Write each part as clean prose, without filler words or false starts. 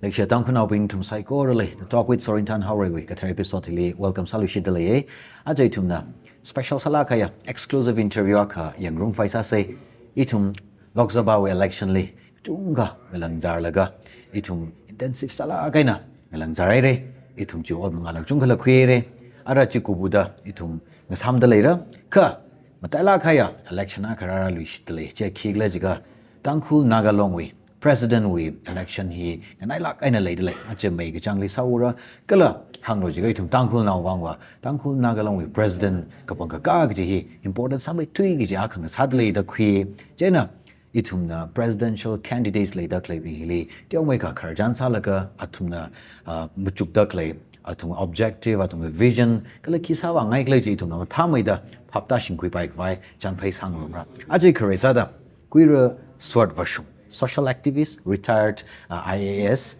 Lecture down can now bring to psychology. The talk with Sorintan Howard, Katar episode, welcome Salushi Delay. Ajaytumna, special salakaya, exclusive interview aka, young room faisa say, itum, Lokzabawe election li, tunga, melanzar laga, itum, intensive salakaina, melanzarere, itum ju od mangalak jungala quere, arachikubuda, itum, Nasham delera, ka, matalakaya, election akarara luish delay, check kiglejiga, tankul naga longwe. President we election he and I like I lady like a make a jangly saura gala hang logic to tankul now wangwa tankul nagalong with president kaponga gagji important some twig yakang sadly the quay jena itumna presidential candidates later claiming hili tiomeka karjan salaka atumna Machuk da clay atum objective atum vision kala kisawa ngai kleji itumna tamaida papta shinkui bike vai janpai sangrumra ajay karesada queer sword version social activist, retired IAS,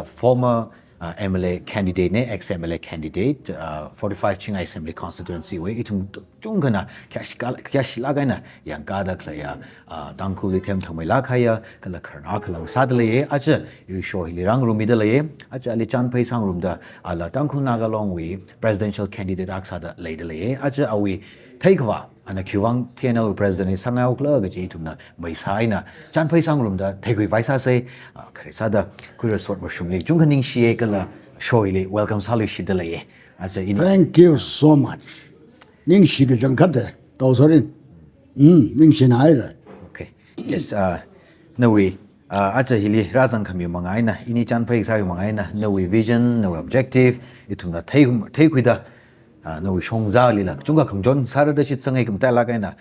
former MLA candidate, ex-MLA candidate, 45 Chinga Assembly constituency, where itum jungana kashlagana, yang gada klaya, dankuli tem tamelakaya, kala karnakalang sadale, aja, you show hilirang rumidale, aja alichan paisang rumda, ala dankul nagalong we, presidential candidate aksada ladele, aja awi. Takewa and a Qwang TNL President is Sangao Club, Jitumna, Maisaina, Chan Paisang Room, the Take Visa say, Karisada, Queer Sword Washumli, Junganing Shiekala, Shoili, welcome Salishi delay. Thank you so much. Ning Shigajankate, Dozorin, Ning Shinaira. Okay, yes, no way. Acha Hili Razan Kamu Mangaina, Ini Chan Paisai Mangaina, no vision, no objective, itumna take with the no shongza lila chunga khangjon sarada shit sangai kumta lagaina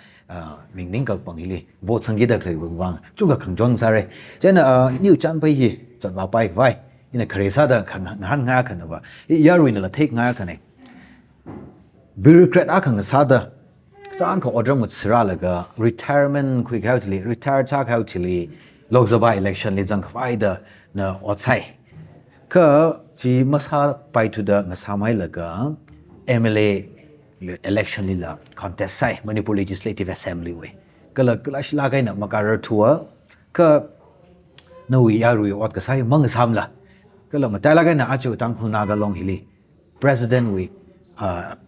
mingning ka pangili vote sangida khlei wang chunga khangjon sare jena new chan pai hi chatwa pai vai ina kharesa da khang nga khanwa yaruina la take nga khane bureaucrat akhang sada sang ko order mut sira laga retirement quick outly retired sak outly lokzaba election le jang khwai da na otsai ka ji masa pai to da ngasamai laga MLA election lila contest sai Manipur Legislative Assembly way kala clash lagai na makara tour ka nawi yaru ot ka sai mang samla kala mata lagai na achu tangkhu naga long hili president we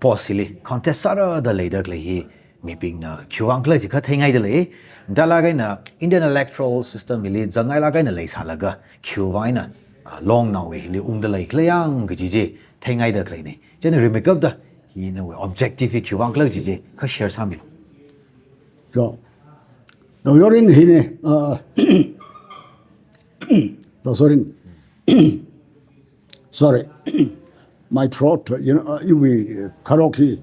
possibly contest sara the leader le hi meeting na Qwang kla ji kha thengai de le dalagai na Indian electoral system hili jangai lagai na leisa laga Qwang na long now we hili de lai klayang giji thengai da klai ne chen remake up da you know objective Qwang kla ji ka share samil so no you're in hine sorry my throat you know you we karaoke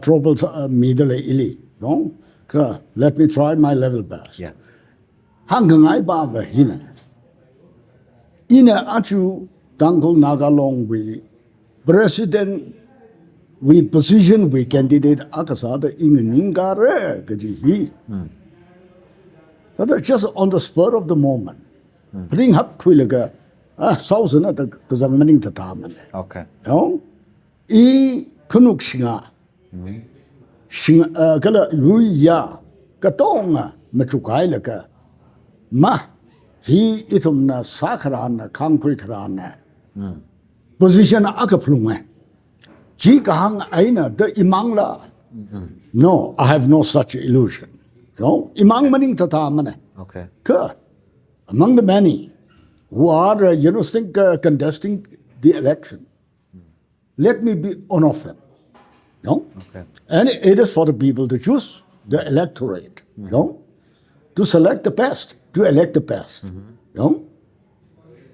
troubles middle ili no let me try my level best yeah hangai ba the hine ina achu dangul nagalong we president we position we candidate akasada in ningare gaji hi that just on the spur of the moment bring up kwilaga sausana the kazangmaning tataman okay no I kunuk shinga kala yuya katonga machukai laka ma hi itumna sakrana kangkui krana position akaplunga ji kahang aina the imangla no I have no such illusion no imang maning tatamane okay ka among the many who are contesting the election let me be one of them no okay and it is for the people to choose the electorate no to select the best to elect the best no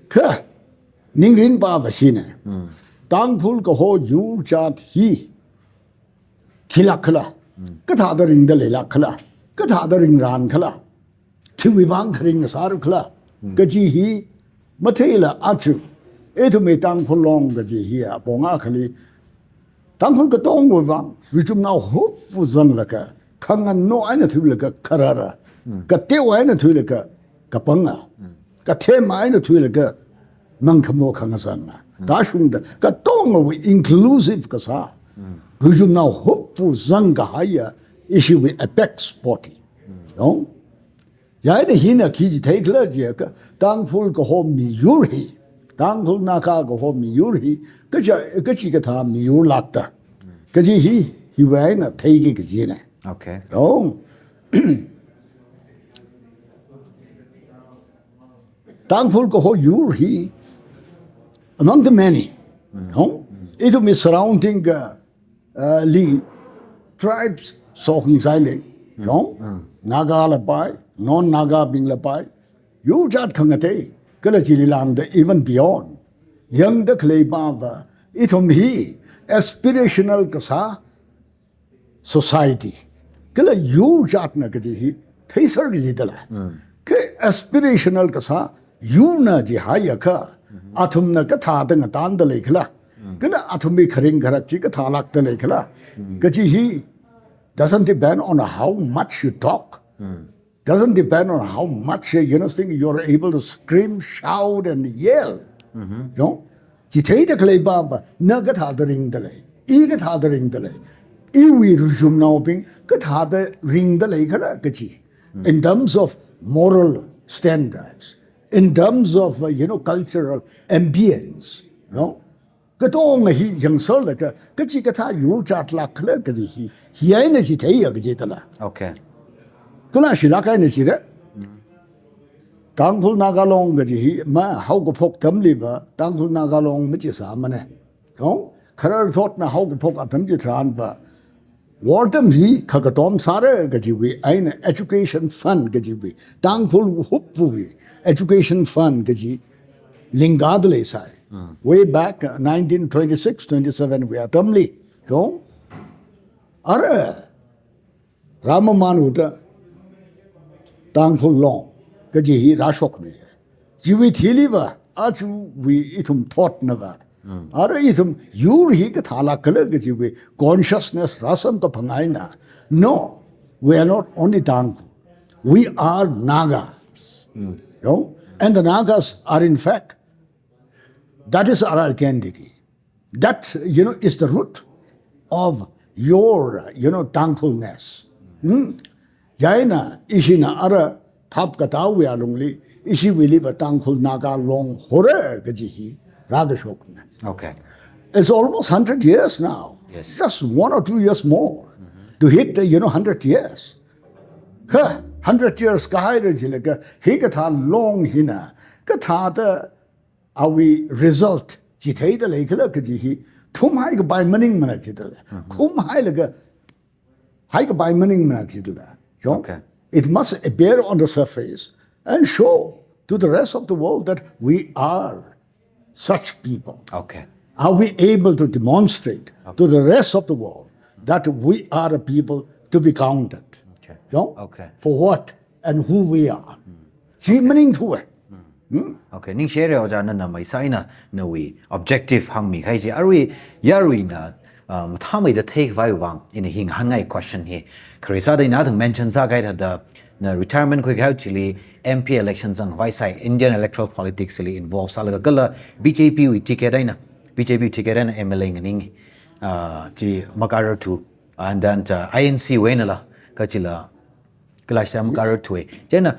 ka Ningrin ba vahine tangphul ko ho yu chat hi khilakhala katha da ring da lela khala katha da ring ran khala thiwiwang khring saru khala gaji hi mathela achu ethume tangphul long gaji hi bonga khali tangphul ka tong wang wichum now hope fu zang laka khangan no aina thulaka kharara ka te waina thulaka kapanga ka the maina thulaka Nankamo Kangasana. Dashunda, Katonga inclusive Kasa. Rujum now hopeful Zanga higher issue with Apex party. No? Yai the hina kiji take la jeka, thankful go home mi yuri, thankful naka go home mi yuri, kachi kata mi yur lakta. Kaji he waina take it. Okay. Oh. Thankful ko ho yuri among the many. No? It will be surrounding Li tribes, Sohing Silent. No? Naga la pai, non Naga bing la pai. You jat kangate, Kalachililand, even beyond. Young the clay baba, it will be aspirational kasa society. Kala you jat na kaji, Taser gidala. Ke aspirational kasa, you na jihayaka. Atum na katha the ngatan the lekla. Kala atomi kering karachi kathalak the lekla. Kaji he doesn't depend on how much you talk. Doesn't depend on how much think you're able to scream, shout, and yell. You know? Jitay the clay baba, nagat the ring the lay. Egat the ring the lay. Iwi resume now being katha the ring the lay kachi. In terms of moral standards, in terms of cultural ambience, katong he young soul like a kachikata you chat la clerk he energy tayla. Okay. Kulashi laka energy. Thankful nagalong gaji ma how go poke them liver, thankful nagalong michisamane. No? Karar thought na how go poke at them jitranva. Wartam he kakatom sara gajiwi, ein education fund gajiwi, thankful huppuwi, education fund gaji, lingadle sai. Way back 1926, 27, we are tamli. No? Ara Ramamanuta thankful long. Gaji rashok me. Jivi thiliva, achu we itum thought never. Ara itum yur he kathala kala gaji consciousness rasam ka pangaina. No, we are not only thankful. We are Nagas. You know? And the Nagas are in fact, that is our identity. That, is the root of your, thankfulness. Jaina ishina ara thap katawi alungli ishi will live a thankful naga long hore gajihi ragashokna. Okay. It's almost 100 years now. Yes. Just 1 or 2 years more to hit 100 years. 100 years kahaira jilaga hikatha long hina katha the awi result jitay the lekala kajihi tum hai by maning mana jitala kum hai laga hai by maning mana jitala. Okay. It must appear on the surface and show to the rest of the world that we are such people. Okay. Are we able to demonstrate to the rest of the world that we are a people to be counted? Okay. Okay. For what and who we are. Meaning to it. Okay. Ning share o jana na mai sai na we objective hang mi khai ji arwi yarwi na thamai the take vai wang in a hing hangai question he Karisa de na mention sa gai da na retirement quick how chili MP elections ang vai sai Indian electoral politics li involve salaga kala BJP wi ticket na BJP ticket na MLA ngning ji makarar tu and then INC wenala kachila kalasham makarar tu then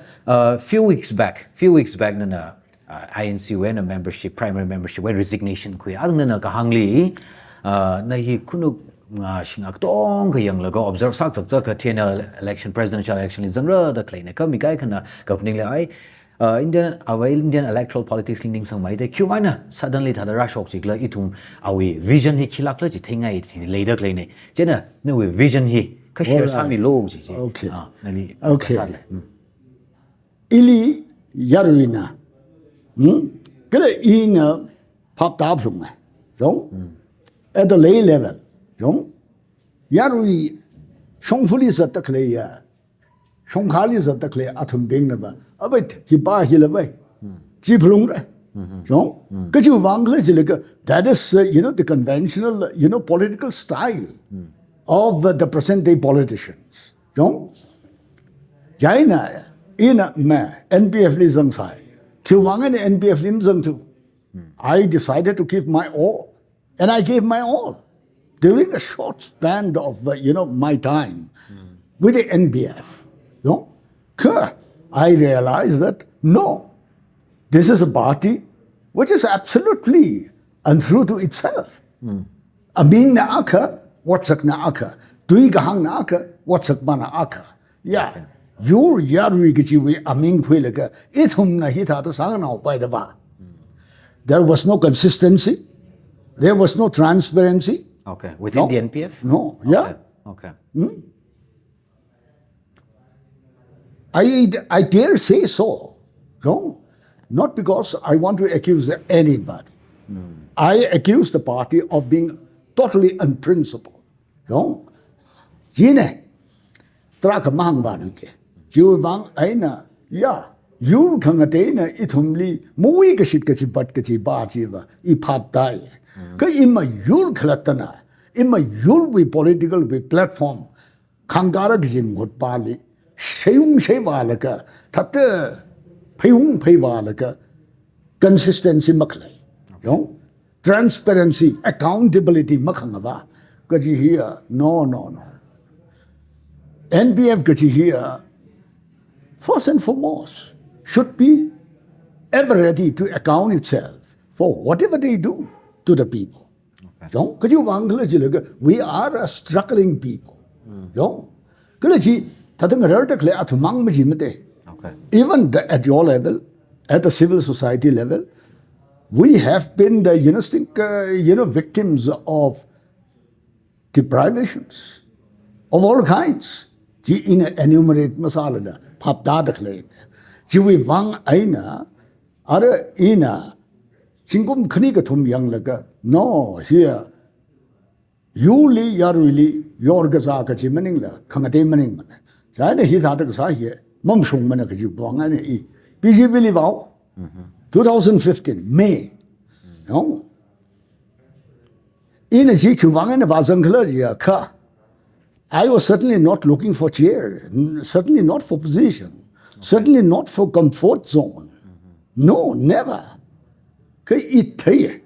few weeks back na INC when a membership primary membership when resignation kui adang na kahangli na hi kunu shingak tong ka yang lago observe sakhavai TNL election presidential election in zangra the khaleina ka mi kai khana governing le ai Indian electoral politics ling sang mai de kyumaina suddenly thada rashok chikla itum awi vision hi khilakla chi thengai chi leida khaleine chena no we vision hi ka share sami lo ji okay nali okay ili yarwina kala ina pop ta phung at the lay level yarwi shongfuli sa takle ya shongkhali sa takle athum beng na ba abait hi pa hi la bai ji phulung ra kachu wangle jileka that is the conventional political style of the present day politicians jaina ina ma NPF li zang sai kyuwang and NPF lim zang tu I decided to give my all and I gave my all during a short span of my time with the NBF. I realized that no, this is a party which is absolutely untrue to itself. Aming na aka, watsak na aka. Tui kahang na aka, watsak ba na aka. Yeah. Your yarui gichi we aming kwilaga, itum na hita to sang na by the ba. There was no consistency. There was no transparency. Okay. Within the NPF? No. Yeah. Okay. I dare say so. No? Not because I want to accuse anybody. I accuse the party of being totally unprincipled. No? Yine. Traka mang banuke. You bang aina. Yeah. You kangatena itumli mui kashit kachi bat kachi bachiva ipap dai. Ka imma yur khalatana. Imma yur we political we platform. Kangara gijin got pali. Shayung shayvalaka. Tata payung payvalaka. Consistency maklay. You transparency, accountability makhangava. Kachi here. No. NPF kachi here. First and foremost, should be ever ready to account itself for whatever they do to the people. We are a struggling people. Even at your level, at the civil society level, we have been the victims of deprivations of all kinds. Enumerate masala papda khaleina. We wang aina ara ina chingum khani ka thum yang laga. No, here you li yaruli yor gaza ka chi maning la khangate maning man. Jai ne hi tha ta sa hi mom shung man ka ji bang ane I BJP li wao 2015 May. No. Ina ji khu wang ane ba sang khla ji kha. I was certainly not looking for chair, certainly not for position. Certainly not for comfort zone. No, never. BJP,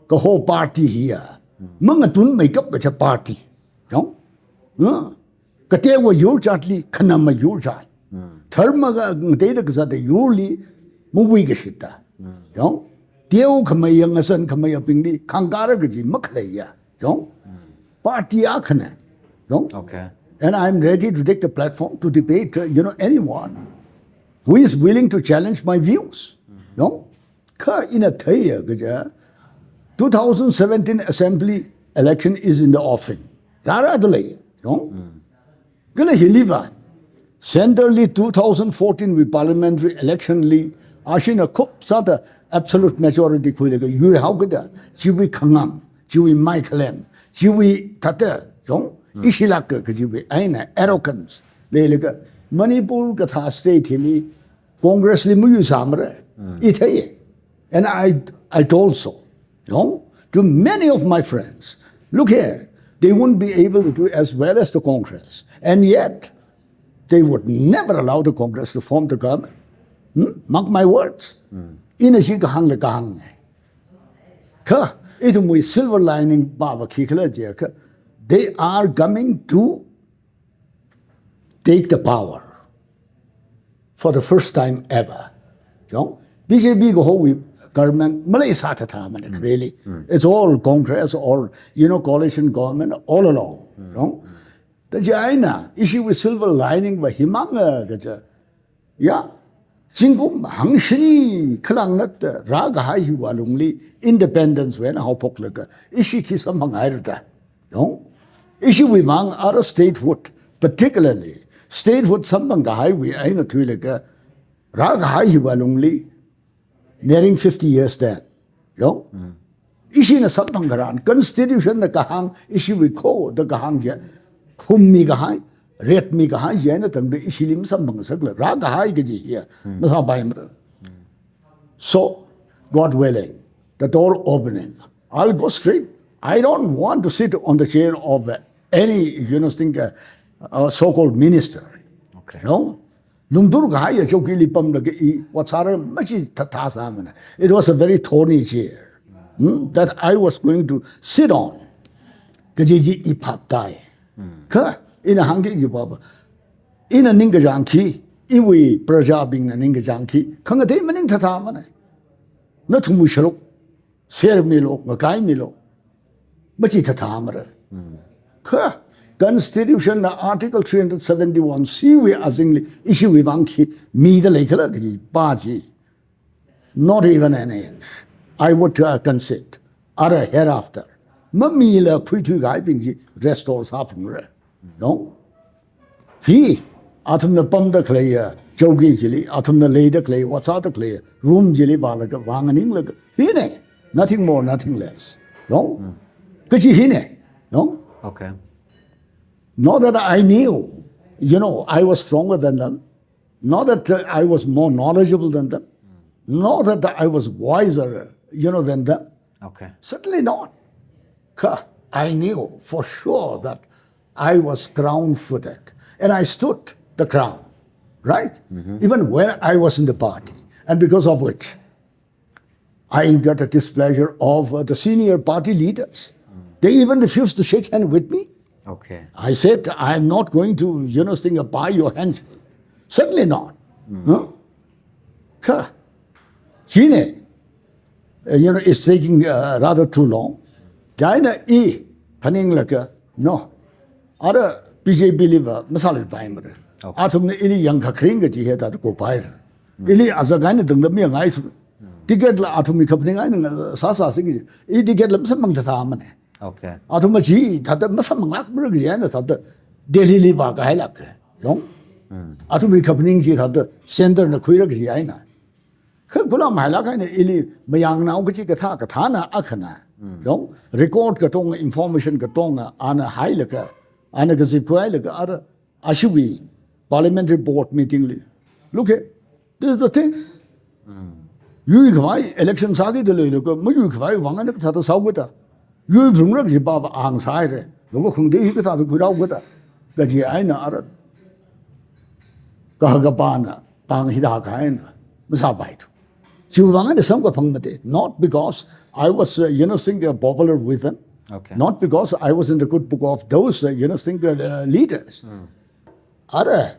the whole party here. Mangatun make up a party. No? Katewa yurjatli, kanama yurjat. Thermaga data gazata yuli, muwigashita. No? Teo kamayangasan kamayapindi, kangara gaji, maklaya. No? Party akana. No? Okay. And I'm ready to take the platform to debate, anyone who is willing to challenge my views. No? In a 2017 assembly election is in the offing. Rara adalay. No? Gala hiliva. Centrally 2014 with parliamentary election li ashina kup sada absolute majority kuilaga. You how good that? Jiwi kangam, jiwi Michaelem, jiwi tata. No? Ishilaka kajibi aina arrogance lelega Manipur katha state hili Congress li muyu samre itaye. And I told so, to many of my friends, look here, they wouldn't be able to do as well as the Congress, and yet they would never allow the Congress to form the government. Mark my words. Inashi kahang le kahang ka itumui silver lining baba kikala jeka. They are coming to take the power for the first time ever. BJP go home government, Malaysia really. It's all Congress or coalition government all along. The China issue with silver lining by Himanga. Yeah. Singum hangshri kalangat raga hai walungli independence when how poklaka. Ishi kisam hangairta. Issue with Mang are statehood, particularly statehood Sambanga Highway, Aina Twilaka, Raga High Walungli, nearing 50 years then. Issue in a Sampangaran, Constitution the Kahang, issue with Ko, the Kahang, Hum Migahai, Ret Migahai, Janatan, the Ishilim Sambanga, Raga High Gaji here, Masabaimra. So, God willing, the door opening, I'll go straight. I don't want to sit on the chair of any, so-called minister. Okay. It was a very thorny chair that I was going to sit on. In a hangi, in a ninga janki, iwi praja being a ninga janki, kangate maning tatamane. Not mushalo, ser milo, makai milo, machi tatamare. Ka Constitution Article 371 see we as English issue with Banki, me the Lakalaki, Baji. Not even an inch. I would concede. Other hereafter. Mamila pretty guy being restores happening. No? He, atom the pum the clay, jogi jilly, atom the lay the clay, what's out the clay, room jilly, balaga, wang and England. Hine. Nothing more, nothing less. No? Kachi hine. No? Okay. Not that I knew, I was stronger than them. Not that I was more knowledgeable than them. Not that I was wiser, than them. Okay. Certainly not. I knew for sure that I was crown-footed. And I stood the crown, right? Even when I was in the party. And because of which, I got a displeasure of the senior party leaders. They even refused to shake hands with me. Okay. I said, I'm not going to, buy your handshake. Certainly not. Chine, it's taking rather too long. China paning no. Other PJ believer, Masali Primer. Atom ili young kakringa ji here that go by. Ili as a kind of the mere nice ticket la atomic company and Sasa singing. It get them some the Tamane. Okay. Automachi, that the Masamak Burgiana thought the daily live a gailak. Atomic company had the center and the Quira Giana. Kula Malaka and Ili Mayang Nauki Katana Akana. Record Katong information Katonga, Anna Hailaka, Anna Gazipuelaka, other Ashubi, parliamentary board meeting. Look at this is the thing. You election sagi the look, Muyukai, Wanga Tata Sawita. You bring Ruggy Baba on side, Looking the Hikata to put out with her. That ye I know. Kahagabana, Pang Hidakaina, Musabait. She was some Pangmate, not because I was, popular with them, okay. Not because I was in the good book of those, leaders. Other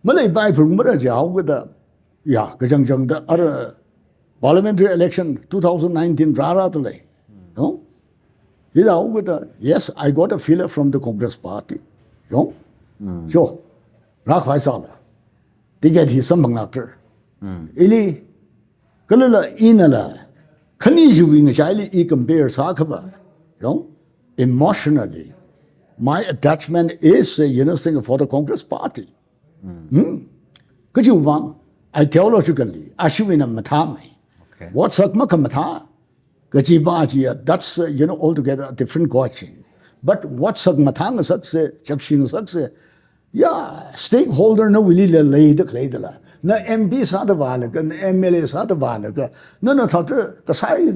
Malay Bible Muraja with the, Gajang, the other parliamentary election 2019 Raratale. No? Yes, I got a feeler from the Congress party. Sure. Rakhwai Sala. They get his some actor. Ili Kalala Inala. Kaniji wing a child e compare sakhavai. Emotionally, my attachment is, for the Congress party. Could you want? Ideologically, Ashwina Matami. What's Sakmaka Mata? Gajibaji, that's, altogether a different question. But what's Sakmatanga Sakse, Jakshin Sakse? Stakeholder no willy lay the cladela. No MP Sadavalaga, no MLA Sadavalaga, no Tata, Kasai,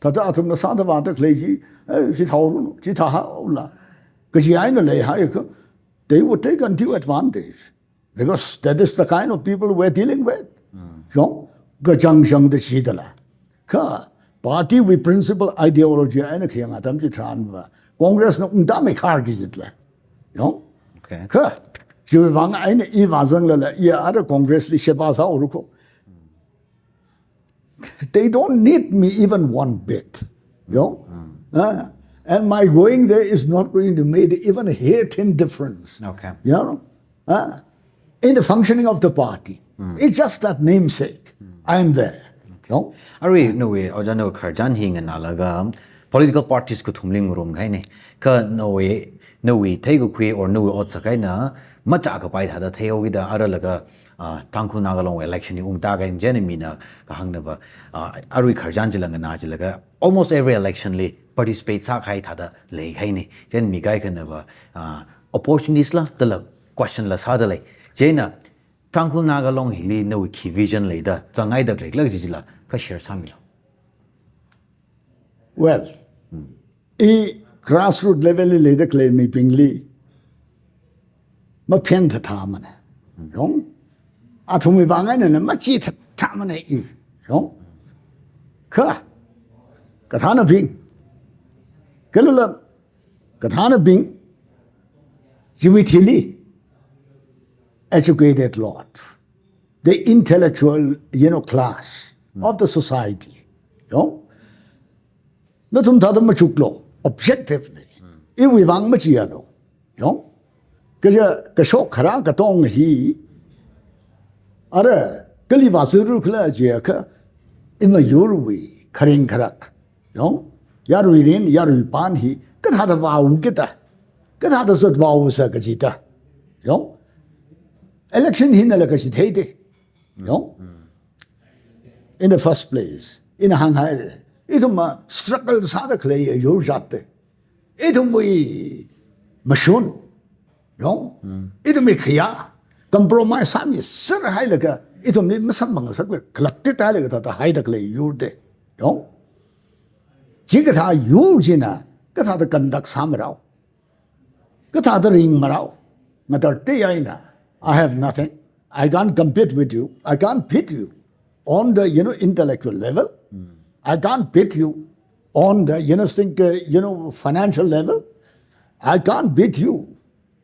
Tata Atom Sadavata Claji, Chitaha, Kajiana lay higher, they would take undue advantage. Because that is the kind of people we're dealing with. Gajang the Shidala. Ka, party with principle ideology and a king at Amjitran. Congress no undame cargizitla. Okay. Ka, Juvang and Evazangla, other Congress Shebasa Uruko. They don't need me even one bit. And my going there is not going to make even a hair-tin difference. Okay. In the functioning of the party. It's just that namesake. I am there. Are we no way or Jano Karjan Hing and Alaga political parties could tumling room gaine? No way take a quay or no otsakaina, Machuk had a tail with the other laga Tanku Nagalong election in Umtaga and Jenimina, Kahangnava, Ari Karjanjilang and Najilaga. Almost every election lay participate Sakai Tada lay Haine, Jen Migai can never opportunities la the question la sadale. Jena Tanku Nagalong Hili no key vision later, Zangai the Lake Lagzilla, Kashir Samilo. Well, a grassroots level later claim me pingly. Ma penta tamane. Atumi vangan and a machita tamane e. Ka Katana Bing. Kalula Katana Bing. Jiwitili. educated lot, the intellectual, class of the society. Not Machuk law, objectively. If we want Machiano, because Kashok Kara Katong he, Ara, Kalivasuru Klajaka, in the Yurwi, Karin Karak, Yaruin, Yarupan he, Kathata Vau Gita, Kathata Sat Vau Sakajita, election hinalakashitete, in the first place, in Hanghai, ituma struggle sada clay, you jate, itumui mashun, itumikaya, compromise sami, sir Hilaka, itum Massamang, collected Hilaka, the Hidaclay, you de, Jigata, you Jina, Gata the conduct Samarao, Gata the ring Marao, Matarteaina. I have nothing. I can't compete with you. I can't pit you on the intellectual level. I can't pit you on the financial level. I can't beat you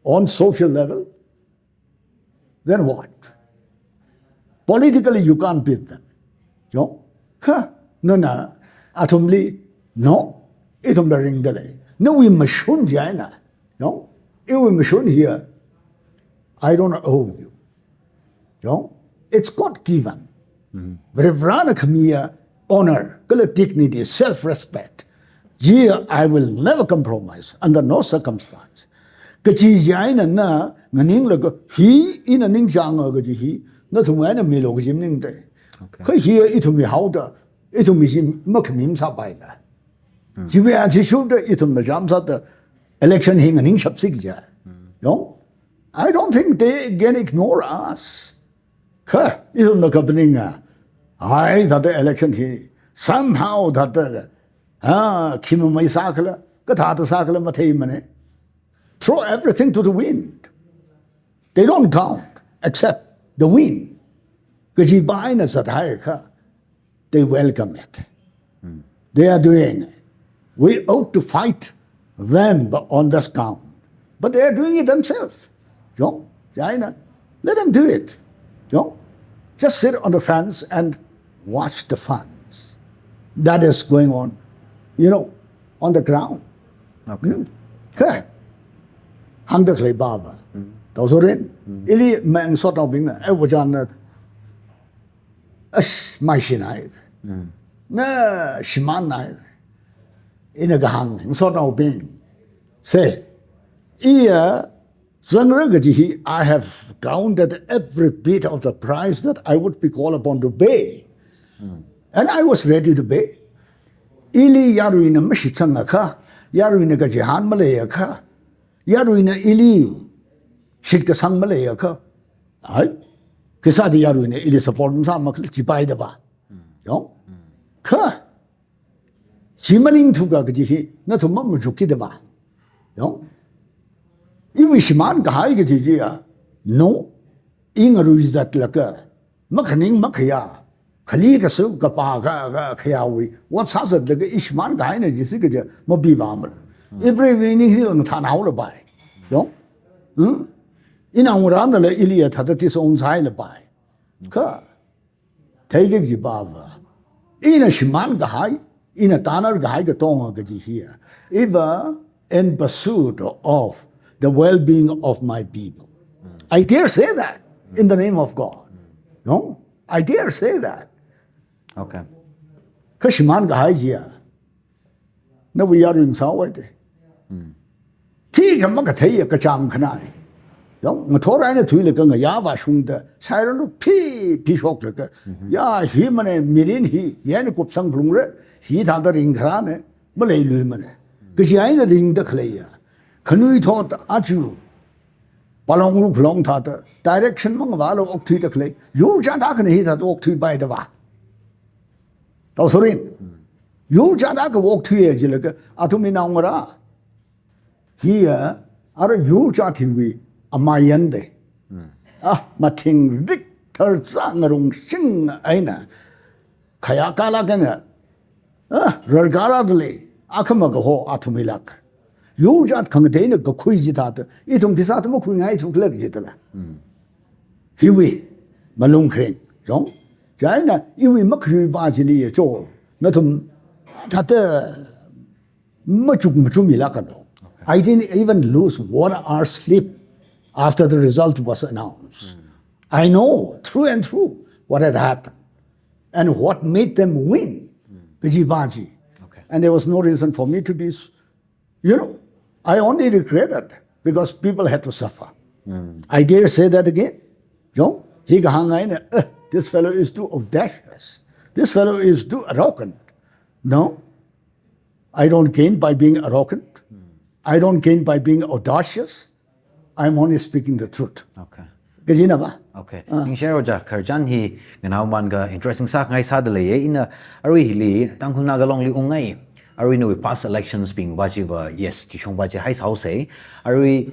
on social level. Then what? Politically, you can't beat them. No, atomli no. Itom the ring delay. No, we mashun jaina. No, if we mashun here. I don't owe you. It's God given. Revrana Kamiya, honor, dignity, self-respect. I will never compromise under no circumstance. Kachi Jaina na nganing lago he in a ningjanga gaji not to win a milo gimning day. Here it will be howder, it will be Makamim Sabaina. Jiwe Antishuda, it will be Jamsa the election hing an inch of sigja. I don't think they can ignore us. Isn't the company? I that the election here somehow that the Kimumai Sakala, Katata Sakala Matemane, throw everything to the wind. They don't count except the wind. Because he bind us at higher, they welcome it. They are doing it. We ought to fight them on this count. But they are doing it themselves. China, let them do it. Just sit on the fence and watch the funds. That is going on, on the ground. Okay. Hang the clay baba. Those are in. Ili mang sort of being a wajan. My shinai. Na shimanai. In a gang, sort of being. Say, I have counted every bit of the price that I would be called upon to pay. And I was ready to pay. Ili yaruina mashitangaka, yaruina gajihan malayaka, yaruina ili shitkasang malayaka. I Kisadi yaruina ili support maklichi by the ba. Ka Chimaning to Gaji, not to Mamuki the ba. Iwishiman Gahai no, Ingaru that laka, Makaning Makaya, Kalika Kapa Kayawi, what's hazard like Ishman Gaina Jessica, Mobi Vammer. Every winning hill and Tan Howler In Amuranda Iliad had its own side by. Ka take it Jibava. In a Shiman Gahai, in a Tanner Gaiga Tonga Gaji here, ever in pursuit of the well-being of my people. I dare say that in the name of God. I dare say that. Okay. Kashiman Gahajia. No, we are in Sawade. Tika Makataya Kacham Kanai. Matora Tuilaka Yava Shunda, Siren Pishok, Ya, him and Mirin, he, Yanikup Sang Blumre, he had the ring Krane, Malay Lumene. Because I ring the clay. Kanui taught Achu, Palong Long Tata, direction Mongavalo Oak Tree the clay. You Jadakan hit at Oak Tree by the Va. Tausorin. You Jadaka walk 2 years, Atuminamara. Here are you Jatiwi, a Mayende. Mating Rick Terzangarung Sing Aina. Kayakala Gana. Regaradly, Akamagaho Atumilak. You just contain a Kuijita, Itum Pisatamo Queen I took leg jitala. hiwi malung kring yong jaina iwi makri ba ji li jo na tum tate machuk milaka no I didn't even lose 1 hour sleep after the result was announced. I know through and through what had happened and what made them win. Okay. And there was no reason for me to be, I only regretted because people had to suffer. I dare say that again. This fellow is too audacious. This fellow is too arrogant. No, I don't gain by being arrogant. I don't gain by being audacious. I'm only speaking the truth. Okay. Okay. In share ja kharjan hi nganaw man ga interesting sak ngai sa de le in ari li tangkhung na ga long li ungai ari no past elections being wajiba yes ti chong waji hai sao se ari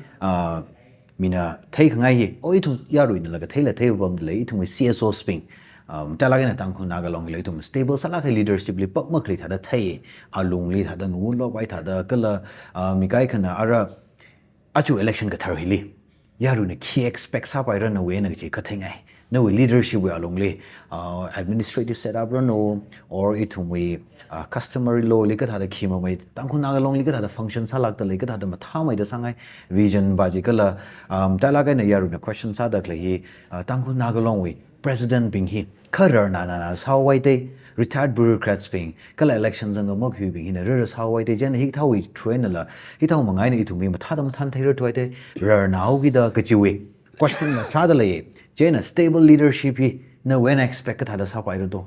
mina thai ngai hi oi thu ya ru ni la ga thai la thai bom le thu CSO sping ta la ga na tangkhung na ga long le thu stable sa la ga leadership li pak mak li tha da thai alung li tha da ngu lo bai tha da kala mi kai khana ara achu election ga thar hi li yaru ne key expects up I run away na chi kathingai no leadership we alongly administrative setup no or it we customary law li ka thada khima mai tangkhun na long li ka thada function sa lak ta le ka thada ma tha mai da sangai vision ba ji kala ta la ga na yaru na question sa da kle hi tangkhun na long we president being he kharar na sao wai te retired bureaucrats being kala elections ang mo khu being in a res how wai te jen hi thawi train la hi thaw mangai ni thumi ma thadam than thair thoi te rar now gi da kachiwe question na sa da le jen a stable leadership hi no when expect ka thada sa pai do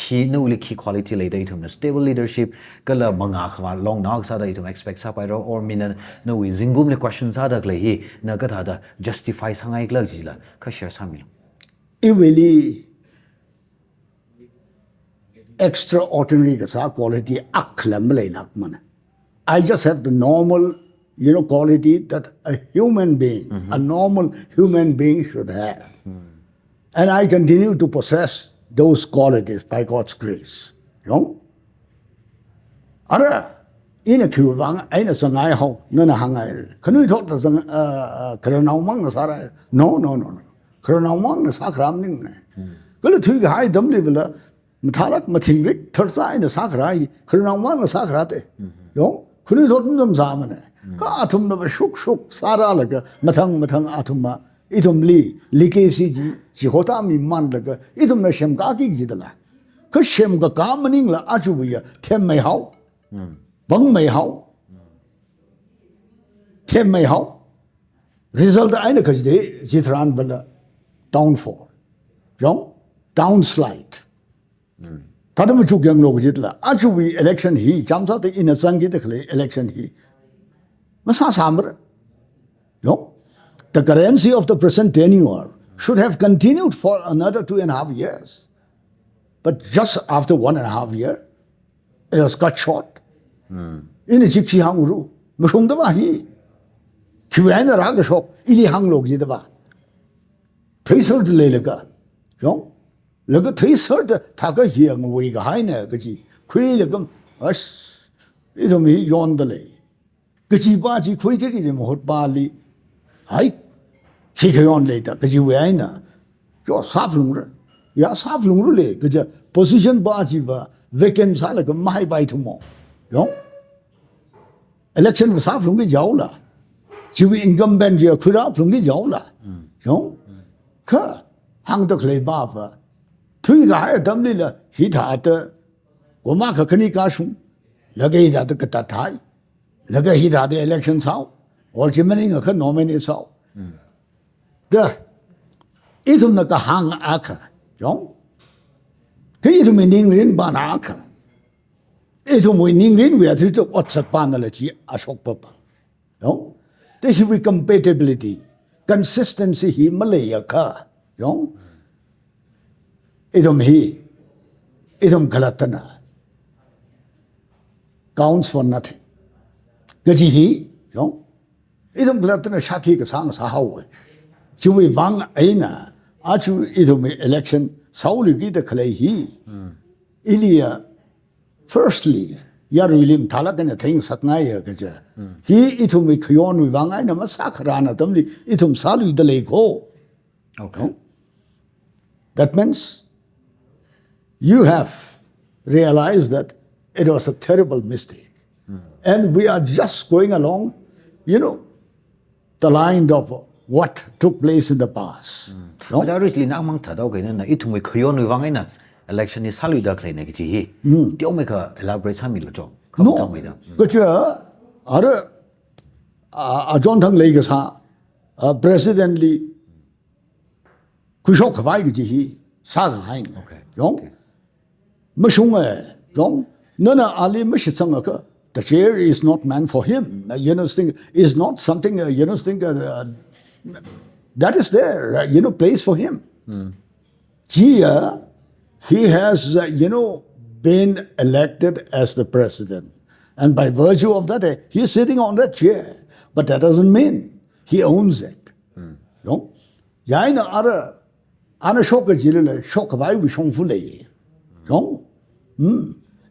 key no li key quality le dai thum stable leadership kala manga khwa long now sa da thum expect sa pai ro or min no we zingum le question sa da le hi na ka thada justify sangai klak ji la ka share sa mi it really extraordinary quality I just have the normal quality that a human being a normal human being should have and I continue to possess those qualities by God's grace ara ina kyuvang aina sangai ho nana hangai khanu thot da sang kranau mang sara no kranau mang sakram ning ne kala thui ga hai dam level Matharak mathingrik thirsa in the sakhavai, Kurnaman sakrate. Yo, Kunutum Zamane. Ka atum of a shuk, sada laga, matang atuma, itum li, like siji, jihotami mandaga, itum na shemgaki jidala. Kushem ga kamaning la ajuya, tem may how, bung may how, tem may how. Result the Ainaka's day, Jitran Bella, downfall. Yo, downslide. Tadam chuk yang log jitla achu we election hi chamsa te in a sangi te election hi masa samr no the currency of the present tenure should have continued for another 2.5 years but just after 1.5 years it was cut short in a chipsi hanguru musung da ba hi kwen ra ga shok ili hang log jit ba thaisar de le ga no Laga Thaisar Taka here Wig Haina Gaji, Quilagum, us, Idomi Yondale. Gaji Baji Quigim Hot Bali, I take on later, Gaji Waina, your Saflungra, Ya Saflungule, Gaja, position Bajiva, vacant Salaga, my by tomorrow. Yo? Election was Saflungi Jaula. She will incumbent your Kura Plungi Jaula. Yo? Ka, hang the clay bava. Tui ga damli la hita ta goma ka kani ka shu laga hita ta kata thai laga hita the election sao or jimani ka nominate sao da itum na ka hang aka yong ke itum ning rin ba na aka itum we ning rin we atu to whatsapp pa na la chi ashok pa yong the hi compatibility consistency hi malaya ka yong Idum he, idum galatana counts for nothing. Gaji he, yo, idum galatana shaki ka sang sahaw. Chiwi wang aina, achu idum election, sauli gita kalay he. Ilia, firstly, yarulim talakan a thing saknaya gaja. He itum we kyon we wang aina masakrana tamli, itum salu de lego. Okay. That means you have realized that it was a terrible mistake. And we are just going along, the line of what took place in the past. No? Aja recently na amang thadau kaina na itung we khayon we wangai na election ni salu da khaleina ki hi. Tio me ka elaborate sami lo jo. No. Kachua a John Thang Lake sa President Lee Kushok Havai ki hi sakhavai. Okay. Yong. Machuk yong. Nana Ali Machuk. The chair is not meant for him. Is not something, that is there, place for him. Here, he has, been elected as the president. And by virtue of that, he is sitting on that chair. But that doesn't mean he owns it. Yaina ara shoka jilile, shoka vai vishongfule.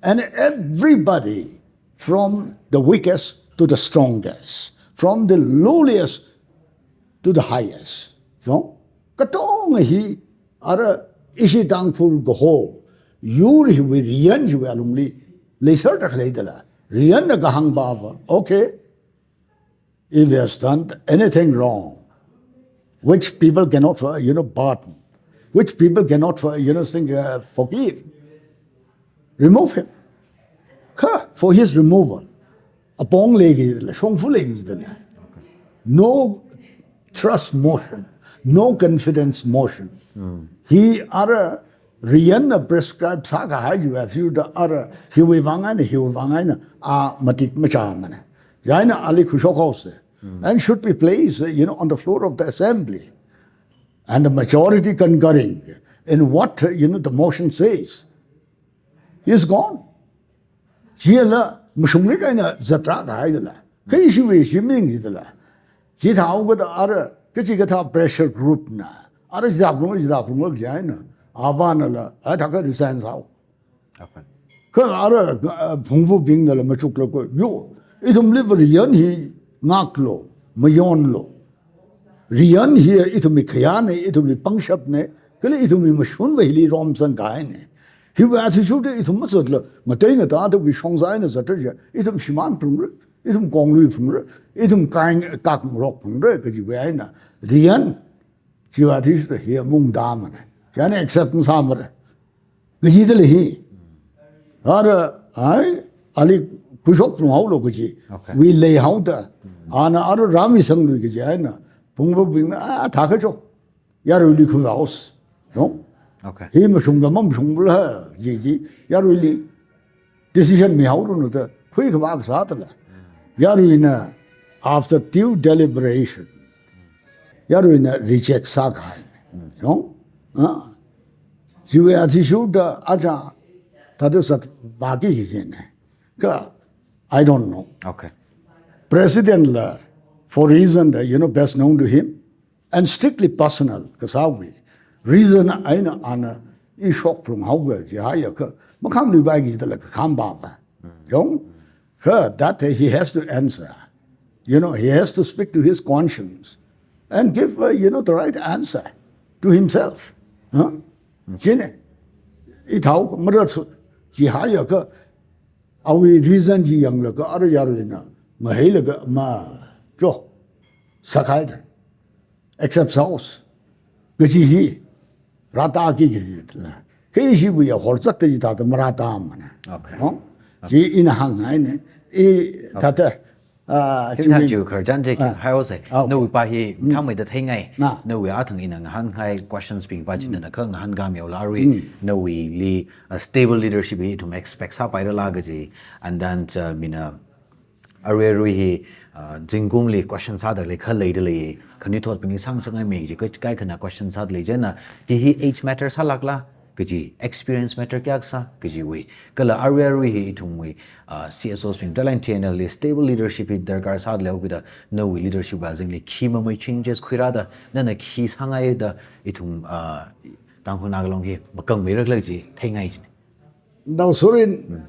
And everybody, from the weakest to the strongest, from the lowliest to the highest. Katong hi ara ishi tangful goho yuri we riyan ju alumli laser tak leidala riyan na gahang baba. Okay, if he has done anything wrong, which people cannot pardon, which people cannot forgive, remove him. For his removal, no trust motion, no confidence motion. He are riyan prescribed sakhavai the other he wangana a matik machamana. Yaina ali kushokose and should be placed on the floor of the assembly. And the majority concurring in what the motion says. He is gone. Jiela Machuk kaina zatra ka haidala. Kai shi we shi ming jidala. Jita au the other kichigata pressure group na. Ara jidapung jaina. Abana la ataka resigns out. Ka ara phungfu bing la Machuk lo ko yo. Itum live riyan hi ngaklo mayon lo. Riyan hi itum khayane itum pangshap ne. Kale itum mashun vehli rom sang gaine. He was shoot it muscle, Matana Tata, we shong sign as a treasure, itum Shiman Pumre, itum Gonglu Pumre, itum Kang Kak Rock Pumre, Kajiana, Rian, she was here Mung Daman, Jana acceptance hammer. Gajidal he. Ara, I, Ali Kushok from Holokaji, we lay out Ana Ara Rami Sang Gajana, Pungo Bing, Takajo, Yaruli house. No? Okay. He mashungamam shungula, Gigi, Yaruli decision me how to the quick mark satala. Yaruina, after due deliberation, Yaruina reject sakhavai. She will shoot the Aja, that is at Baki. I don't know. Okay. President, for reason, best known to him, and strictly personal, because how we. Reason aina ana I shock from how jaya ka makam li bagi the like kambaba. That he has to answer. He has to speak to his conscience and give the right answer to himself. Jine itau marat jihaya ka awi reason ji yang la ka ar yarina mahela ka ma jo sakhaida except house gaji hi Rata ki gitla. Kaishi we a horsak the jita the maratam. Okay. She in a hang tata. You Kurjanjik, how say? No, we buy he come with the thing. No, we are in a hang high questions being budget and a kung hangami or Larry. No, we lee a stable leadership to make specs up by the lagaji and then mina Arui Jingumli questions other like her lately. Can you talk me sang sang I make you guy can questions hardly jenna? He age matters halakla? Kaji experience matter kaksa? Kaji we. Kala Arui to we CSOs being Deline TNL stable leadership in their cars hardly with a no leadership as in kima my changes quirada, then a keys hang I the itum Tangunagalong here, Makang Miracle thing. Now, Sorin,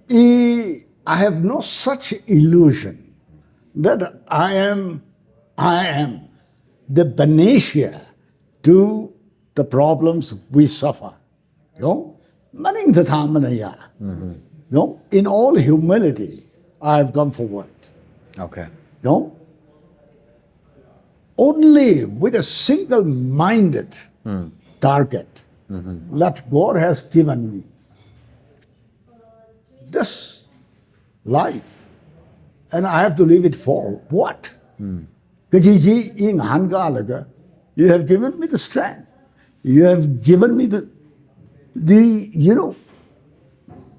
I have no such illusion that I am the panacea to the problems we suffer. You know, maning the time you know, in all humility, I have come forward. Okay. You know, only with a single-minded target that God has given me. This life, and I have to live it for what? Kajiji in Hangalaga, you have given me the strength. You have given me the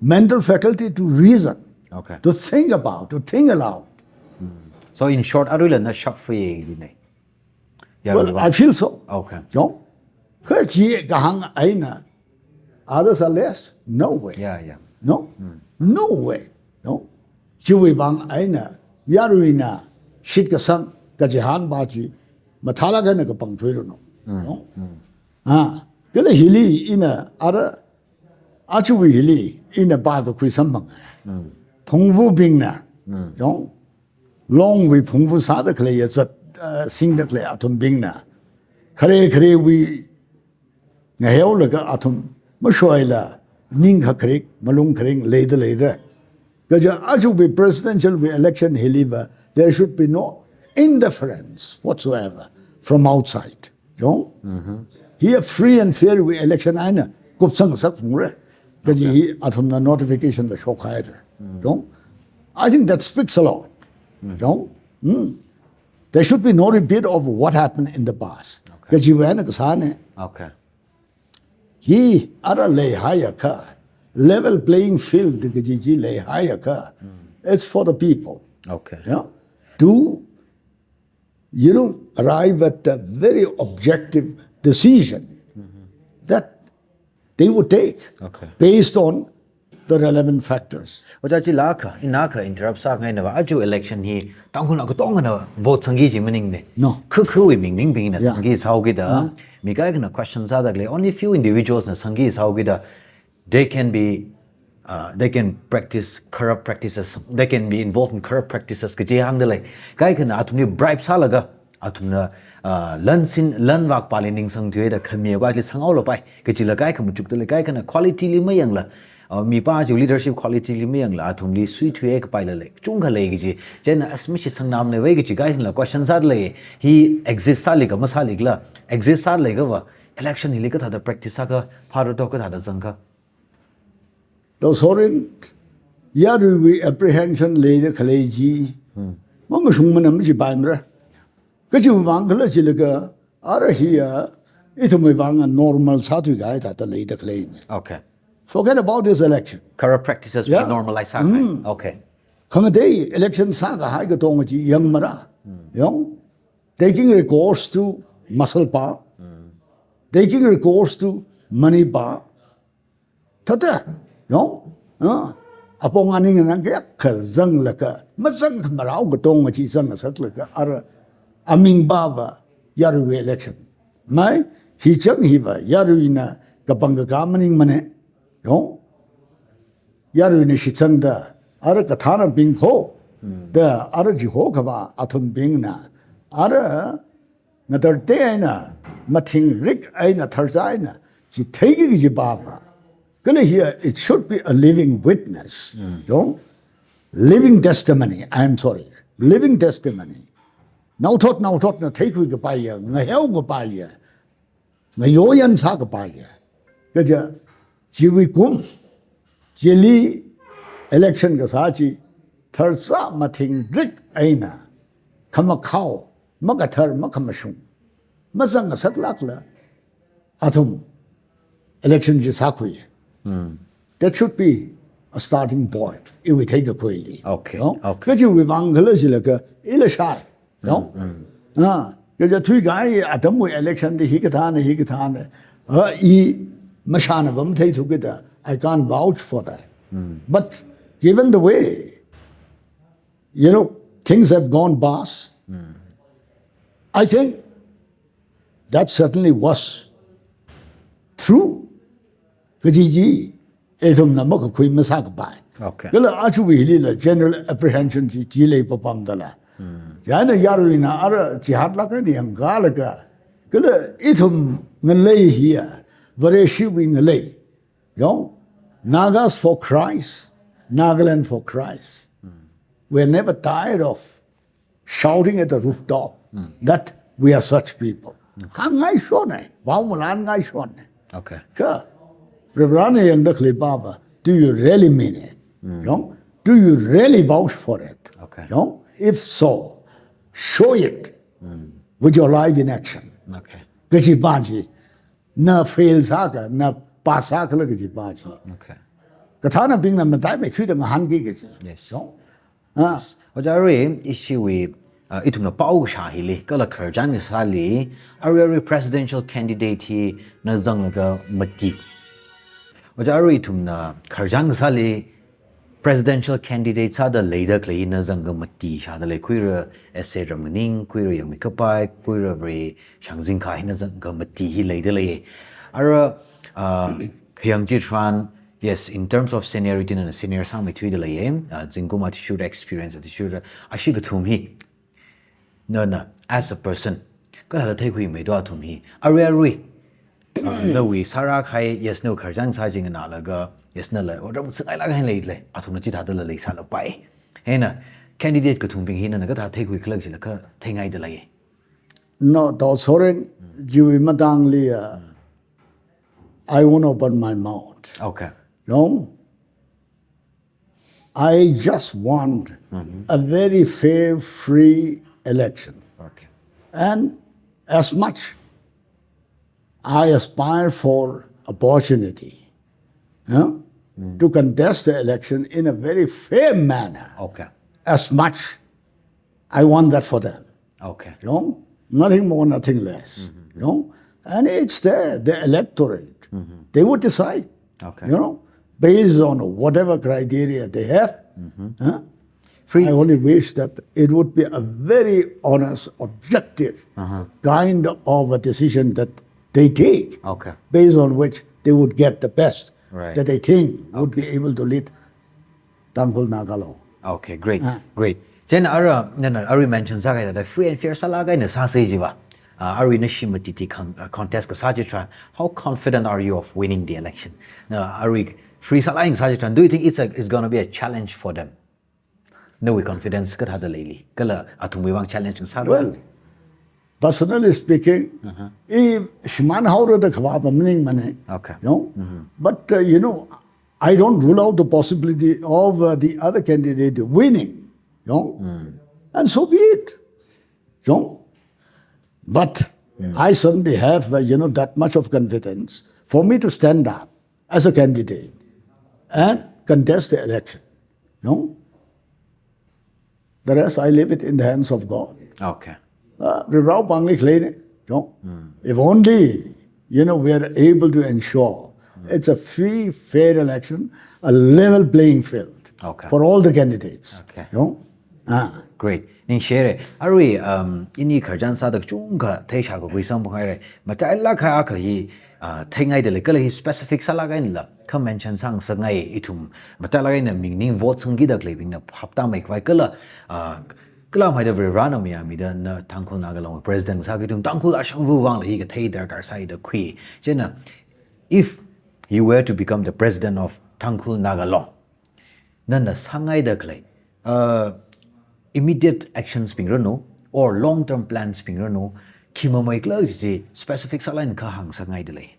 mental faculty to reason, Okay. to think about, to think aloud. So in short, are you not shop for you? Well, I feel so. Okay. No? Others are less? No way. Yeah. No? No way. No? Chiwi bang aina, yaruina, shitkasang, kajihan baji, matalaga na kapang tuiro no. No? Kala hili ina, ara, achuwi hili ina baga kui sambang. Pungvu bing na. No? Long we pungvu sada kle ya zat, sing da kle atum bing na. Kare we ngaheo laga atum, mashoila, ning hakrik, malung kring, later. Because achuwi presidential election hiliva, there should be no interference whatsoever from outside. You know? Here, free and fair election, I know. Because he atom the notification the shock higher. I think that speaks a lot. There should be no repeat of what happened in the past. Because you went to Okay. he other lay higher car. Level playing field, lay higher car. It's for the people. Okay. Yeah? To arrive at a very objective decision that they would take based on the relevant factors. Kazakzaklaka, inaka interrupt sa ngay na ba aju election hi tangkun ako tong na vote sangi ji mening ne. No. Kuwi ming bing na sangi sao gida. Mi kaya na question sa dagle only few individuals na sangi sao gida they can practice corrupt practices. They can be involved in corrupt practices. Kaji hang dalay kaya kana atumni bribe salaga atumna learn wak palining sang tuwe da khamye wa li sangau lo pai kaji la kaya kamuchuk dalay kaya kana quality li mayang la mi pa ju leadership quality li mayang la atumli sweet tuwe ka pai la le chung khalay kaji jena asmishi sang nam ne wai kaji kaya la question sa dalay he exists sa liga masalik la exists sa liga wa election hi liga thada practice sa ka pharo to ka thada zangka. The sovereign yaru apprehension later college. Mong sungman amji baimra. Kaju wangala chilaga ara here it may wang a normal satu guy that the later claim. Okay. Forget about this election. Corrupt practices we normalize. Okay. Come a day, election saga haiga tongaji young mara. Young taking recourse to muscle power, taking recourse to money power. Tata. No? Upon running and zang laka, Mazang Marau Gatong, which is a settler, are a Ming Baba Yaru election. My he chung hiva, Yaruina, Kapanga Kamaning Mane, no? Yaruina Shitsanda, Ara Katana Bing Ho, the Araji Hokava, Atum Bingna, Ara Natartena, Mating Rick Aina Tarzaina, she taking Jibaba. Here, it should be a living witness. Living testimony, I'm sorry. Living testimony. Now thought, na take we gapaya, na hell gapaya, na yoyan sa gapaya. Kaja, jiwi kum, jili election gasachi, tarsa mating drik aina, kamakao, magatar makamashum, mazanga saklakla, atum, election jisakui. That should be a starting point if we take a query. Okay. Because you will like a illusion. No? Because a two guy at the election, the Hikatana, Mashanabam take together. I can't vouch for that. But given the way, things have gone past, I think that certainly was true. Kajiji, etum namaka kui masak bai. Okay. Gala achu wihili general apprehension ji jile papam dala. Yana yaruina ara jihad laka ni angalaga. Gala etum Ngalay here, Vareshi Ngalay. Nagas for Christ, Nagaland for Christ. We're never tired of shouting at the rooftop that we are such people. Hangai shone, Vaumalan Gai shone. Okay. Baba, do you really mean it? Do you really vouch for it? Okay. If so, show it with your life in action. Okay. Gajibaji, na fail saka, na pasaka la gajibaji. Okay. Katana being the matai me treat them hangi gaji. Yes. Ah. Ojari issue we itum na pau shahili kala kharjan sali ari presidential candidate hi na zanglaga mati. Ojari itum na kharjan sali presidential candidate sada later clay na zanga mati shada le queer essay ramaning queer yang mikapai queer re shangzing kai na zanga mati hi later le ara hyang jitran. Yes, in terms of seniority and senior sang me tweet lay zingo attitude experience attitude ashigatum hi no as a person kala take we me do atum hi ari no we sara khai yes no kharjang sa jing na laga yes na la or mut sai la ga le le atum na chi tha la le sa la pai hena candidate ka thum ping hi na ga tha take we khlak chi la kha thengai de lai No, to soren jiwi madang li I won't open my mouth. Okay. I just want a very fair, free election. Okay. And as much I aspire for opportunity to contest the election in a very fair manner. Okay. As much I want that for them. Okay. Nothing more, nothing less. And it's there, the electorate. They would decide. Okay. Based on whatever criteria they have. Free. I only wish that it would be a very honest, objective kind of a decision that they take. Okay. Based on which they would get the best Right. that they think would be able to lead Tangkul Nagalong. Okay, great, great. Then Ari mentioned that free and fair salaga in a sasajiva. Ari Nishimati contest Sajitran. How confident are you of winning the election? Ari free salaga in Sajitran. Do you think it's going to be a challenge for them? No, we confidence kat hada lately. Kala atumwang challenge in Sajitran. Well, personally speaking, if Shman Haura the Khawab meaning money. Okay. But I don't rule out the possibility of the other candidate winning. And so be it. But I certainly have that much of confidence for me to stand up as a candidate and contest the election. The rest I leave it in the hands of God. Okay. If only we are able to ensure it's a free, fair election, a level playing field for all the candidates. Okay. Great. Ning share Ari ini kharjan sa dak chungka theisha ko guisang bhai matai la kha kha hi thengai de le kala hi specific sala ga in la kham mention sang sangai itum matai la ga na mingning vote sangi dak le bing na hapta mai kwai kala kala mai de rana mi ami da na tangkhul nagalong president sa gi tum tangkhul ashang vu wang le hi ga thei dar kar sai da khui chena if you were to become the president of tangkhul nagalong nan da sangai dak le immediate actions being run or long-term plans being run, kima mai klasi specific salan ka hang sangai delay.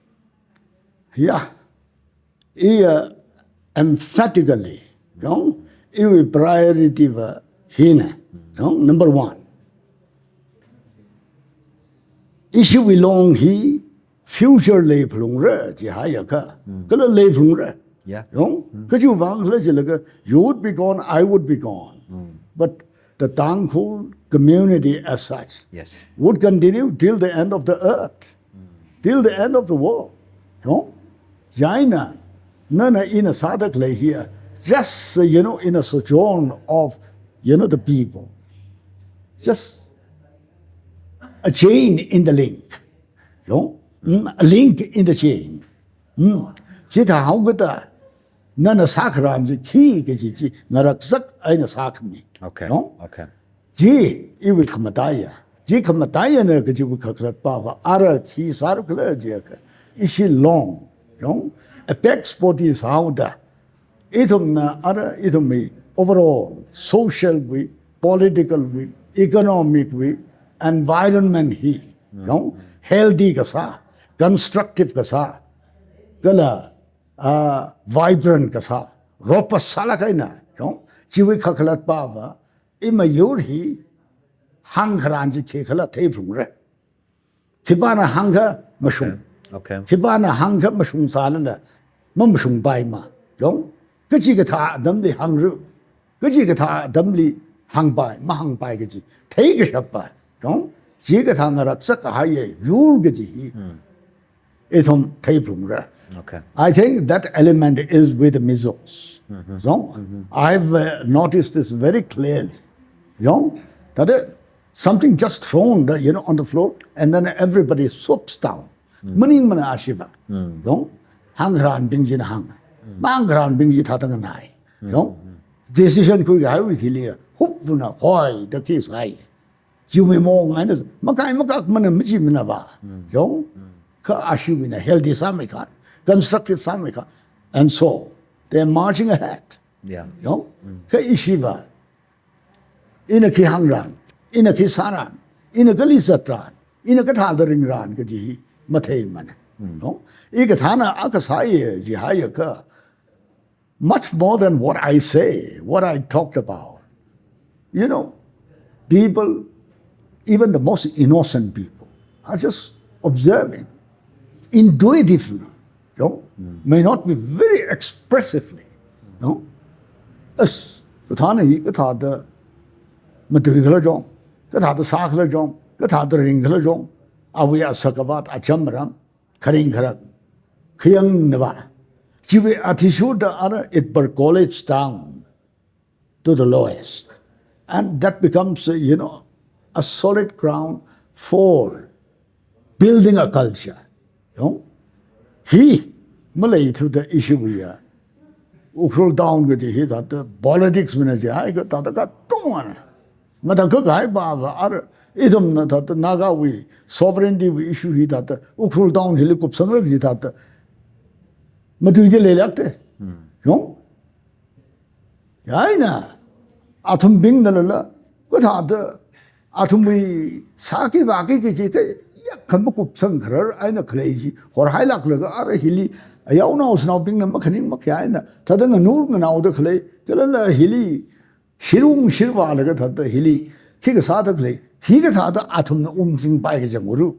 Yeah, emphatically, if priority wa hina, number one. Issue belong he future lay plung re ji haya ka, kala lay plung re. Yeah. Because you would be gone, I would be gone, but the Tangkhul community as such would continue till the end of the earth, till the end of the world. Jaina, nana in a sadak lay here, just in a sojourn of the people. Just a chain in the link. A link in the chain. Chita haugata nana sakram ji ki ke ji naraksak aina sakni. Okay. Okay. Ji iwi khamataya ji khama tayana ke ji khakrat pa wa ara khi sar kla ji ka ishi long yong apex sport is how da itum na ara itum me overall social we political we economic we environment hi yong healthy ka sa constructive ka sa kala vibrant ka sa ropas sala kaina yong ji khaklat pa wa ima yor hi hang kharan ji che khala thei phung re thibana hang kha mashung okay thibana hang kha mashung sala la mashung bai ma yong ke ji ga tha dam li hang ru ke ji ga tha dam li hang bai ma hang bai ge ji thei ge shap ba yong ji ga tha na rak sak ha ye yur ge ji ethom thei phung re okay I think that element is with the measles. I've noticed this very clearly. That something just thrown, on the floor, and then everybody swoops down. Maning mana ashiva. Hangran bingji na hang. Mangran bingji tatang nai. Decision kui gai with hilia. Hupuna hoi the case gai. Jumi mong and makai makak mana michi mana ba. Ka ashivina healthy samikan. Constructive samika, and so they're marching ahead. Yeah. Ka ishiva, in a ki hangran, in a ki saran, in a kalisatran, in a katadaring ran, kaji, matay man. Ikatana akasaya jihayaka. Much more than what I say, what I talked about. People, even the most innocent people, are just observing intuitively. May not be very expressively. As Katana hi Katada Matugala Jong, Katada Sakla Jong, Katada Ringala Jong, Awia Sakavat Achamram, Karingarak, Kyang Nava. Chiwi Atishuda Ara, it percolates down to the lowest. And that becomes, a solid ground for building a culture. He Malay to the issue we are. Ukul down with he that the politics manager, I got Tataka Tumana. Mataka Baba, other Idum that Naga we sovereignty we issue he that Ukul down Hilikup Sanragi that Matuja elected. Yaina Atum Bing the Lala, what other Atum Saki Vaki Kamukup Sankar, I know crazy, or Hilak Laga, Hilly. I know now being a mechanic Makiana, Tadanga Nurgan out the clay, Kalala Hilly, Shirum Shirva Lagat the Hilly, Kigasata clay, he got other atom sing by Jamuru.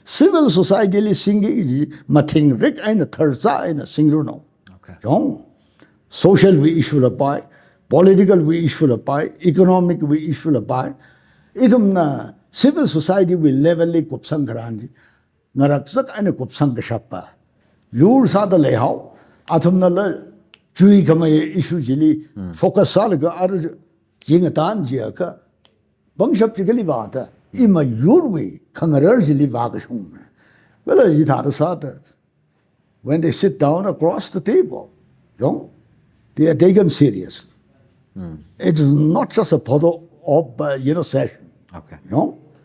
Civil society singing Mating Rick and a Thurza and a Singuno. Social we issue a pie, political we issue a pie, economic we issue a pie. Itum civil society will levelly Kupsankarandi, Naraksak and a Kupsankashapa. Yur sada lehao, atumnala chui kama issue jili focus salaga ar jingatan jiaka bangshap chikali bata ima yurwi kangarar jili vakashung. Well, yithata sada when they sit down across the table, they are taken seriously. It is not just a photo of session. Okay.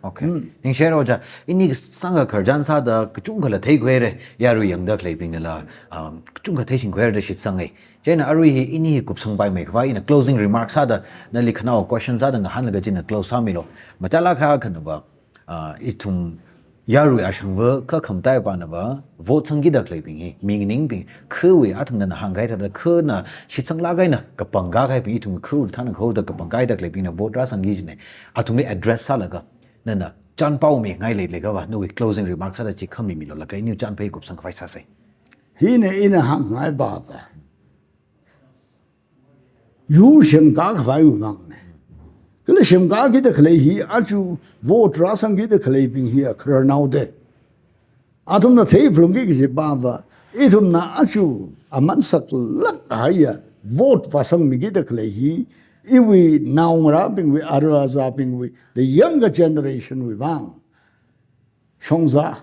Okay. Ning share oja ini sanga karjan sa da kchunga la thei gwere yaru yang da claping la kchunga thei sing gwere da shit sangai jena arui hi ini kup sang bai mai kwa in a closing remarks sa da na likhna questions sa da nga han la jin close sa mi lo machala kha khan ba itum yaru ashang wa ka kham tai ba na ba vote sang gi da claping hi meaning bi khwe athang na hang gai da kh na shit sang la gai na ka panga gai bi itum khu than kho da ka pangai da claping na vote ra sang gi ne atum address sa la ga Nana, John Pau me, I late Legava, no closing remarks at the Chicamilo, like I knew John Pay Cups and Quaisase. He in a hang my baba. You shim gag vayung. Kilishim gagi the clay he, Archu, vote Rasangi the claping here, cur now de. Atum the tape from Gigi Baba, Itum na Archu, a mansak luck higher, vote for some Migi the clay he. If we now rapping with Arua zapping with the younger generation we wang. Shongza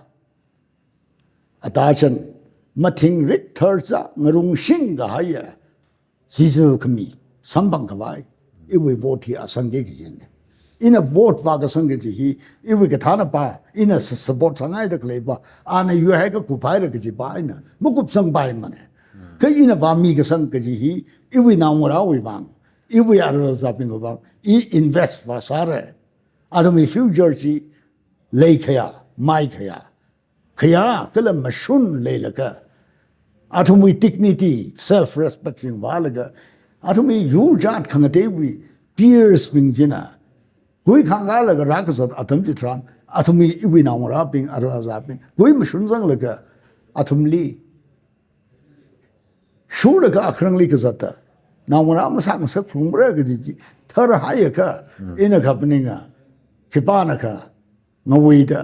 Atachan Mating Rit Thurza Narung Shinga Haya Zizu Kami Sambang Kawai. If we vote here Asangigin. in a vote va ka sang ji hi I we ka thana pa in a support sangai da klei ba ana yu hai ka ku pai ra ka ji ba ina mu kup sang pai mane ka in a ba mi ka sang ka ji hi I we na mo ra we bang I we are za ping go bang I invest va sare ado mi future ji lei khaya mai khaya ka la mashun lei la ka ado mi dignity self respecting va la ga ado mi yu jat khang de we peers ping jina Gui khanga la ga rakasat atam jitran atumi iwi na mora ping arwa za ping gui mashun sang la ga atum li shu la ga akhrang li ka zata na mora ma sang sak phung bra ga ji thar ha ya ka ina khapni nga khipana ka ngawei da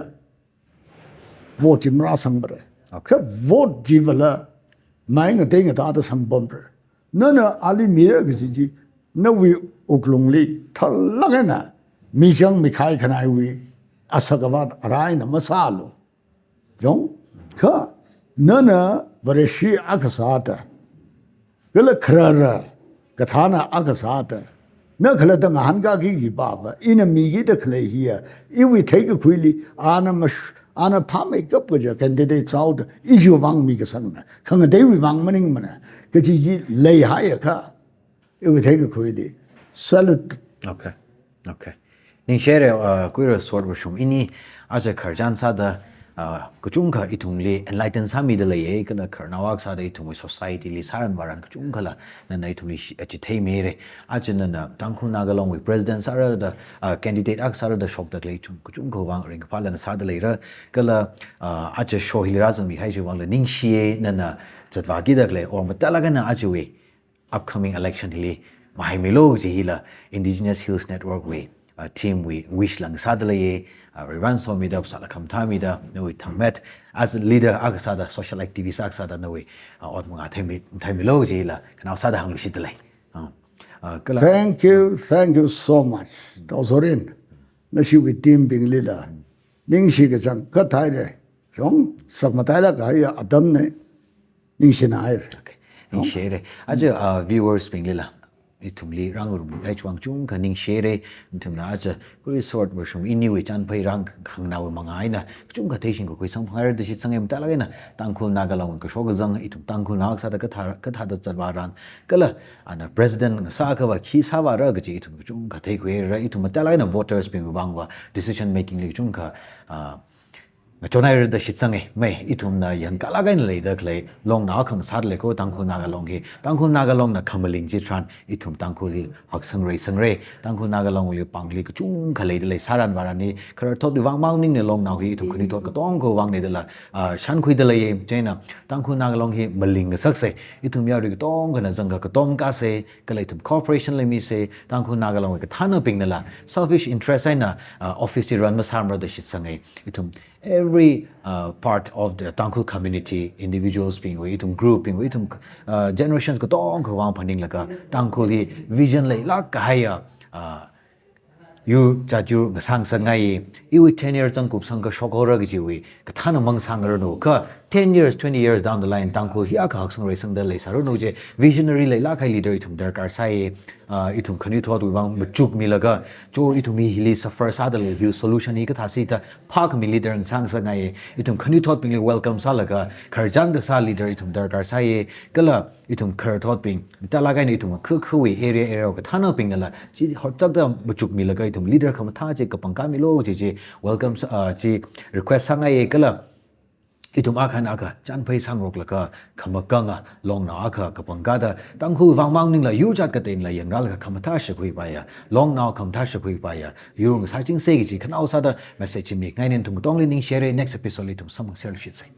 vote mra sang bra ka vote jivala mai nga deng da da sang bom bra na ali mira ga ji na wi uklung li thar la ga na Mijang Mikai Kanaiwi, Asagavat Araina Masalo. Jong? Ka Nana Vareshi Akasata. Gala Krara, Katana Akasata. Nakalatan Hangaki Baba, in a Migita clay here. If we take a quilly, Anna Pame Kapuja, candidates out, is you Wang Migasana. Come a day with Wang Manning, Kaji lay higher car. If we take a quilly, salute. Okay. Ning share kuira sort version ini aja kharjan sada kuchungka itungli enlighten sami de lay kana kharnawak sada itungwi society li saran waran kuchungka la na itungli achithei mere ajana na tangkhun nagalong with president sara da candidate ak sara da shok da lay chung kuchungko wang ring phala na sada leira kala aja shohil razang mi haije wang la ning shie na chatwagi da lay or matalaga na ajwe upcoming election li mahai melo jihila indigenous hills network way team we wish lang sadale run so mid up sala kam thamida no we thamet as a leader agasada social activist agasada no we od mga thaimilo jila kana sada hanglu shitale thank you so much dozorin na shi we team bing lila ning shi ga jang ka thai re jong sakmatai la ga ya adam ne ning shi na ai okay ning share aja viewers bing lila itumli rangurum aichwang chung kaning share tumna aja kuri sort version iniwi chan phai rang khangnaw mangai na chung ka theising ko sang phar de shi sangem ta lagena tangkhul nagalong ka shog jang itum tangkhul nak sa da ka tha da charwaran kala ana president sa ka ba khi sa ba ra ga ji itum chung ka thei khwe ra itum ta lagena voters ping wangwa decision making le chung ka Chonai the shitsange may itum na yang kalagain lay the clay long na kang sadle ko tangku nagalong he tangku nagalong na kamaling jitran itum tangkuli haksang ray tangku nagalong li pangli chung khalay de lay saran varani kar thot wang mang ning ne long na hi itum khuni thot ka tong ko wang ne de la shan khui de lay chena tangku nagalong he maling sakse itum yari tong kana janga ka tom ka se kalay itum corporation le mi se tangku nagalong ka thana ping na la selfish interest aina office run ma samra the shitsange itum every part of the Tangkhul community, individuals being itum group being itum generations ko tong ko wang paning laka Tangkhul hi vision lay la kahaya you jaju ngasang sangai iwi 10 years ang kup sang ka shokora gi jiwi ka thana mang sangar no ka 10 years 20 years down the line Tangkhul hi aka haksang rai sang da lay saru no je visionary lay la khai leader itum darkar sai itum khani thot wi wang Machuk milaga jo itum hi hili suffer sada le hu solution hi ka thasi ta phak mi leader sang sangai itum khani thot ping welcome salaga kharjang da sa leader itum darkar sai kala itum khar thot ping talaga ni itum khwi area ka thana ping la ji hotchak da Machuk milaga itum leader kham tha je ka pangka mi lo ji welcome ji request sangai kala itum akhan aka chan phai sangrok laka khamakanga long na aka kapangka da tangkhul wangmang ning la yurjat ka ten la yangra la khamtha shakhui pa ya long now khamtha shakhui pa ya yurung sa ching se gi ji khanau sa da message mi ngai nen tum tong le ning share next episode itum samang share shit sai